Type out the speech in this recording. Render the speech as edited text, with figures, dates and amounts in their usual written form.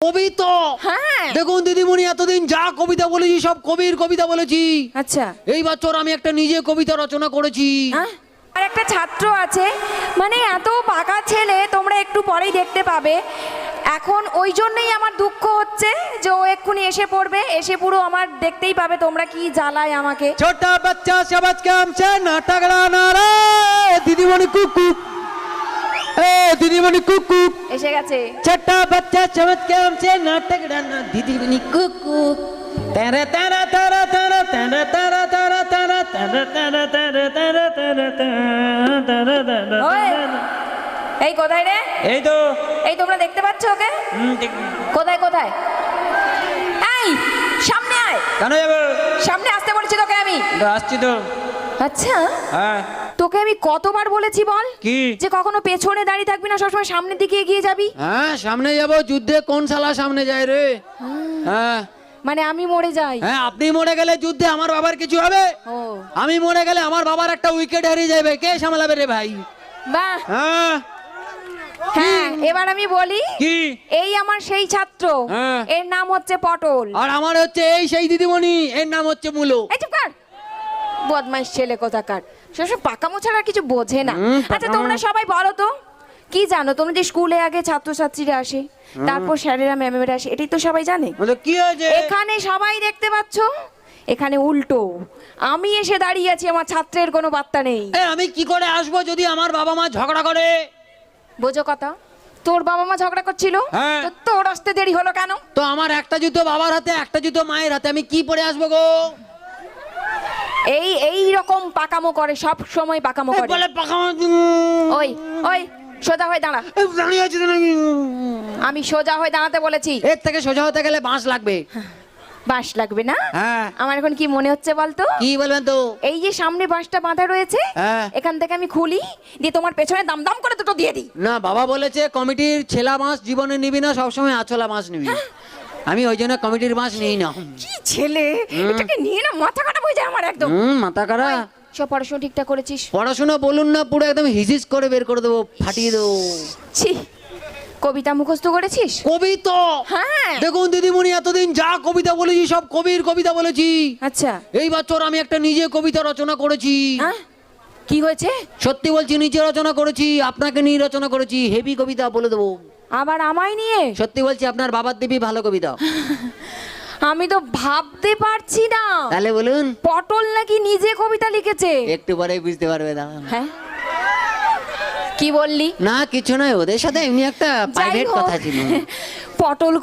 কবিতা। হ্যাঁ দেখুন দিদিমণি, এতদিন যা কবিতা বলেছি সব কবির কবিতা বলেছি। আচ্ছা এই বছর আমি একটা নিজে কবিতা রচনা করেছি। হ্যাঁ আর একটা ছাত্র আছে, মানে এত পাকা ছেলে, তোমরা একটু পরেই দেখতে পাবে। এখন ওই জন্যই আমার দুঃখ হচ্ছে যে ও এক্ষুনি এসে পড়বে, এসে পুরো আমার দেখতেই পাবে তোমরা কি জ্বালায় আমাকে। ছোটা বাচ্চা সবাজ কামছে নাটক রানারে দিদিমণি কুকু, এ দিদিমণি কুকু এসে গেছে। ছোটা বাচ্চা সবাজ কামছে নাটক রানা দিদিমণি কুকু তেরা তেরা তেরা তেরা তেরা তেরা তেরা তেরা তেরা তেরা তেরা তেরা তেরা তেরা ওই, এই কোথায় রে? এই তো এই তোমরা দেখতে পাচ্ছ ওকে? কোথায় কোথায়? এই সামনে আয়, কেন যাবো? সামনে আসতে বলেছি তোকে আমি। আসছি তো। আচ্ছা হ্যাঁ তোকে আমি কতবার বলেছি বল কি? যে কখনো পেছনে দাঁড়িয়ে থাকবি না, সবসময় সামনের দিকে এগিয়ে যাবি। হ্যাঁ সামনে যাব, যুদ্ধে কোন শালা সামনে যায় রে? হ্যাঁ মানে আমি মরে যাই। হ্যাঁ, আপনি মরে গেলে যুদ্ধে আমার বাবার কিছু হবে? ও আমি মরে গেলে আমার বাবার একটা উইকেট হারিয়ে যাবে, কে সামলাবে রে ভাই? বাহ। হ্যাঁ হ্যাঁ এবার আমি বলি, কি? এই আমার সেই ছাত্র, হ্যাঁ। এর নাম হচ্ছে পটল। আর আমার হচ্ছে এই সেই দিদিমণি, এর নাম হচ্ছে মুলো। এই চুপ কর, বদমাইশ ছেলে কোথাকার, সব পাকামো ছাড়া আর কিছু বোঝে না। আচ্ছা তোমরা সবাই বলো তো, কি জানো তোমরা যে স্কুলে আগে ছাত্রছাত্রীরা আসে, তারপর স্যারেরা ম্যামেরা আসে, এটাই তো সবাই জানে। বলে কি হয়েছে? এখানে সবাই দেখতে পাচ্ছ, এখানে উল্টো আমি এসে দাঁড়িয়ে আছি, আমার ছাত্রের কোনো বার্তা নেই। এ, আমি কি করে আসবো যদি আমার বাবা মা ঝগড়া করে? বোঝো কথা, তোর বাবা মা ঝগড়া করছিল, হ্যাঁ। তো তোর আসতে দেরি হলো কেন? তো আমার একটা জুতো বাবার হাতে, একটা জুতো মায়ের হাতে, আমি কি পরে আসবো গো? এই এই রকম পাকামো করে, সব সময় পাকামো এ, করে। বলে পাখা ওই ওই সোজা হয়ে দাঁড়া, দাঁড়িয়ে আছে তো নাকি? আমি সোজা হয়ে দাঁড়াতে বলেছি। এর থেকে সোজা হতে গেলে বাঁশ লাগবে। বাঁশ লাগবে না? হ্যাঁ আমার এখন কি মনে হচ্ছে বলতো, কি বলবেন তো? এই যে সামনে বাঁশটা বাঁধা রয়েছে, হ্যাঁ। এখান থেকে আমি খুলি, দিয়ে তোমার পেছনে দাম দাম করে দুটো দিয়ে দিই। না, বাবা বলেছে কমিটির ছেলা মাছ জীবনে নিবি না, সবসময় আছলা মাছ নিবি। আমি ওই জন্য কমিটির মাছ নিই না। কি ছেলে, এটাকে নিয়ে না মাথা খারাপ হয়ে যায় আমার একদম। মাথা কারা। সব পড়াশোনা ঠিকঠাক করেছিস? পড়াশোনা বলুন না, পুরো একদম হিজিস করে বের করে দেবো, ফাটিয়ে দেবো। ছি, কবিতা মুখস্থ করেছিস? কবিতা। হ্যাঁ দেখুন দিদিমণি, এতদিন যা কবিতা বলেছি সব কবির কবিতা বলেছি। আচ্ছা এই বছর আমি একটা নিজে কবিতা রচনা করেছি। হ্যাঁ কি হয়েছে? সত্যি বলছি, নিজে রচনা করেছি, আপনাকে নিয়ে রচনা করেছি, হেভি কবিতা বলে দেবো। আবার আমায় নিয়ে? সত্যি বলছি, আপনার বাবার দেবী ভালো কবিতা। আমি তো ভাবতে পারছি না, তাহলে বলুন। পটল নাকি নিজে কবিতা লিখেছে? একটু পরে বুঝতে পারবে না। হ্যাঁ কি বললি? না কিছু নয়, ওদের সাথে এমনি একটা যাই প্রাইভেট হোক, কথা ছিল। পটল